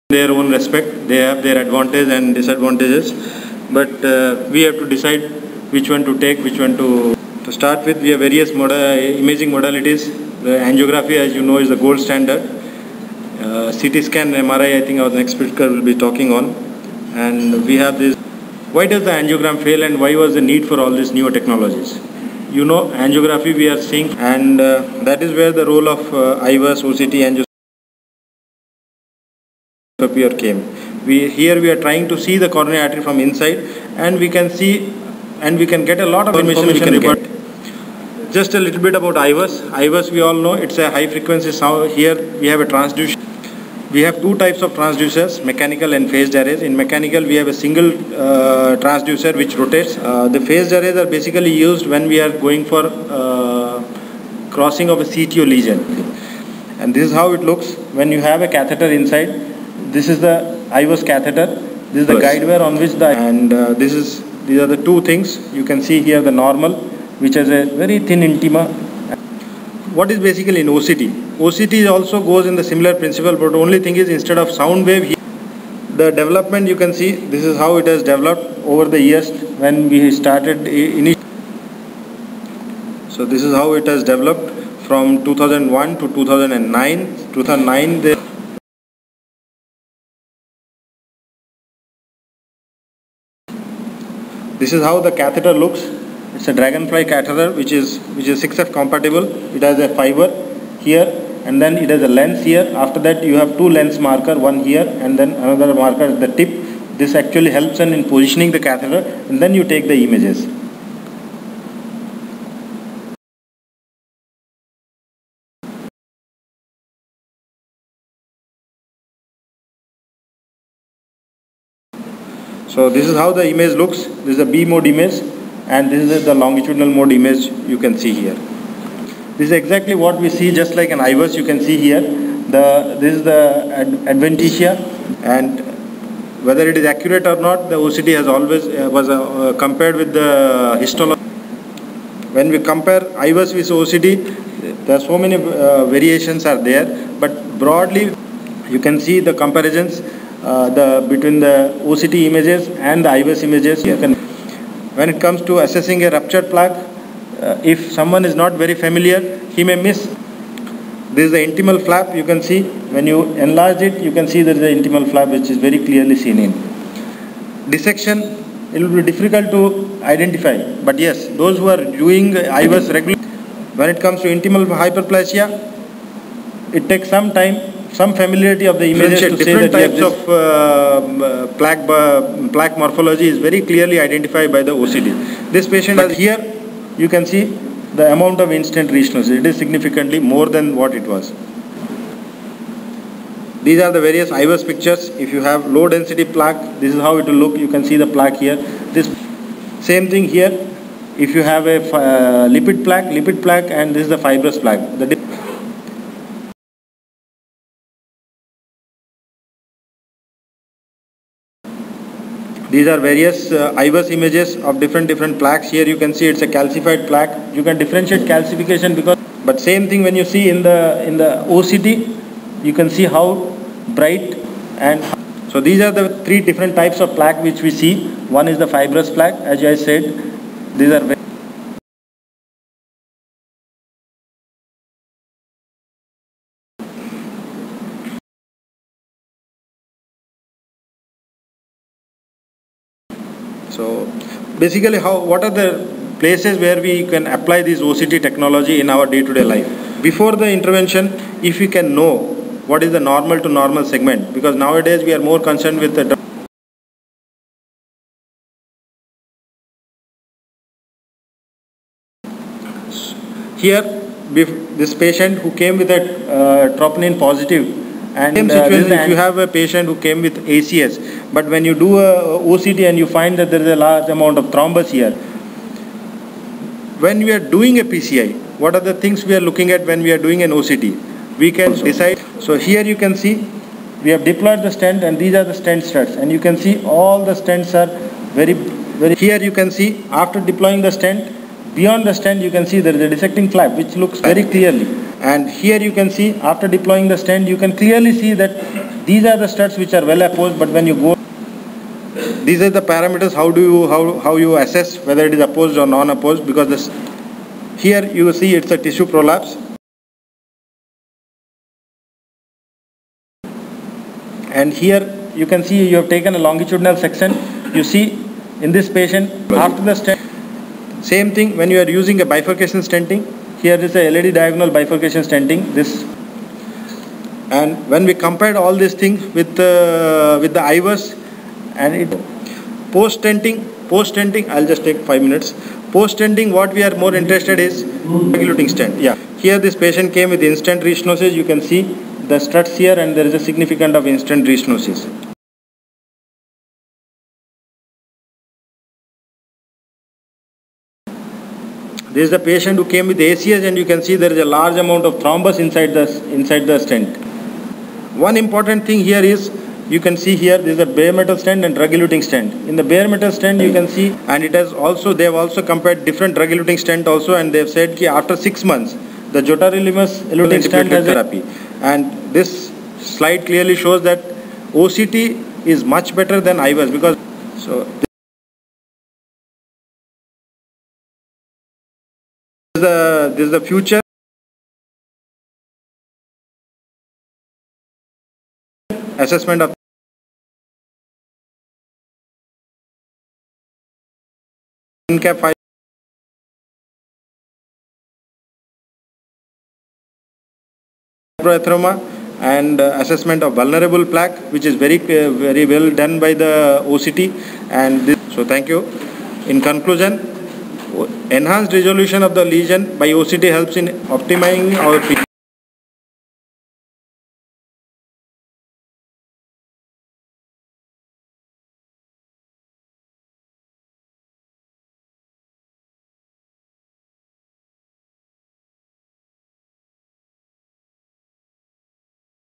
their own respect. They have their advantages and disadvantages, but we have to decide which one to take, which one to start with. We have various imaging modalities. The angiography, as you know, is the gold standard. CT scan, MRI, I think our next speaker will be talking on. And we have this. Why does the angiogram fail, and why was the need for all these newer technologies? You know, angiography we are seeing, and that is where the role of ivus, OCT, angiography came. Here we are trying to see the coronary artery from inside, and we can see, and we can get a lot of information about. Just a little bit about ivus. Ivus, we all know, it's a high frequency sound. Here we have a transducer. We have two types of transducers, mechanical and phased arrays. In mechanical, we have a single transducer which rotates. The phased arrays are basically used when we are going for crossing of a CTO lesion. And this is how it looks when you have a catheter inside. This is the ivus catheter. This is the guide wire on which these are the two things. You can see here the normal, which has a very thin intima. What is basically in OCT? OCT also goes in the similar principle, but the only thing is, instead of sound wave, the development, you can see this is how it has developed over the years when we started initially. So this is how it has developed from 2001 to 2009. 2009 this is how the catheter looks. It's a dragonfly catheter which is 6F compatible. It has a fiber here, and then it has a lens here. After that you have two lens marker, one here and then another marker at the tip. This actually helps in positioning the catheter, and then you take the images. So this is how the image looks. This is a B mode image, and this is the longitudinal mode image you can see here. This is exactly what we see, just like an ivus. You can see here this is the adventitia, and whether it is accurate or not, the OCT has always compared with the histology. When we compare ivus with OCT, there are so many variations are there, but broadly you can see the comparisons between the OCT images and the ivus images. When it comes to assessing a ruptured plaque, if someone is not very familiar, he may miss. This is the intimal flap. You can see when you enlarge it, you can see there is an intimal flap which is very clearly seen in. Dissection, it will be difficult to identify, but yes, those who are doing ivus regularly, when it comes to intimal hyperplasia, it takes some time, some familiarity of the images to say that different types of plaque morphology is very clearly identified by the OCT. This patient has here, you can see the amount of instant restenosis. It is significantly more than what it was. These are the various ivus pictures. If you have low density plaque, this is how it will look. You can see the plaque here. This same thing here. If you have a lipid plaque, and this is the fibrous plaque. These are various ivus images of different plaques. Here you can see it's a calcified plaque. You can differentiate calcification but same thing when you see in the OCT, you can see how bright. And so these are the three different types of plaque which we see. One is the fibrous plaque, as I said. These are so basically what are the places where we can apply this OCT technology in our day-to-day life? Before the intervention, if we can know what is the normal to normal segment, because nowadays we are more concerned with the here this patient who came with a troponin positive. And same situation if you have a patient who came with ACS, but when you do a OCT and you find that there is a large amount of thrombus here. When we are doing a PCI, what are the things we are looking at when we are doing an OCT? We can decide. So here you can see we have deployed the stent, and these are the stent struts, and you can see all the stents are very. Here you can see after deploying the stent, beyond the stent you can see there is a dissecting flap which looks very clearly. And here you can see, after deploying the stent, you can clearly see that these are the studs which are well apposed, but when you go, these are the parameters how you assess whether it is apposed or non-apposed, because this, here you will see it's a tissue prolapse. And here you can see you have taken a longitudinal section. You see in this patient, after the stent, same thing when you are using a bifurcation stenting. Here is a LED diagonal bifurcation stenting. This, and when we compared all these things with the ivus, and it post stenting, I'll just take 5 minutes. Post stenting, what we are more interested is regulating stent. Yeah, here this patient came with instant restenosis. You can see the struts here, and there is a significant of instant restenosis. This is the patient who came with ACS, and you can see there is a large amount of thrombus inside the stent. One important thing here is, you can see here, this is a bare metal stent and drug-eluting stent. In the bare metal stent, you can see, and it has also, they have also compared different drug-eluting stent also, and they have said that after 6 months, the jotarilumous eluting stent has therapy. And this slide clearly shows that OCT is much better than ivus, because so this is the future assessment of INCAP fibroatheroma, and assessment of vulnerable plaque, which is very well done by the OCT. And this, so thank you. In conclusion, enhanced resolution of the lesion by OCT helps in optimizing our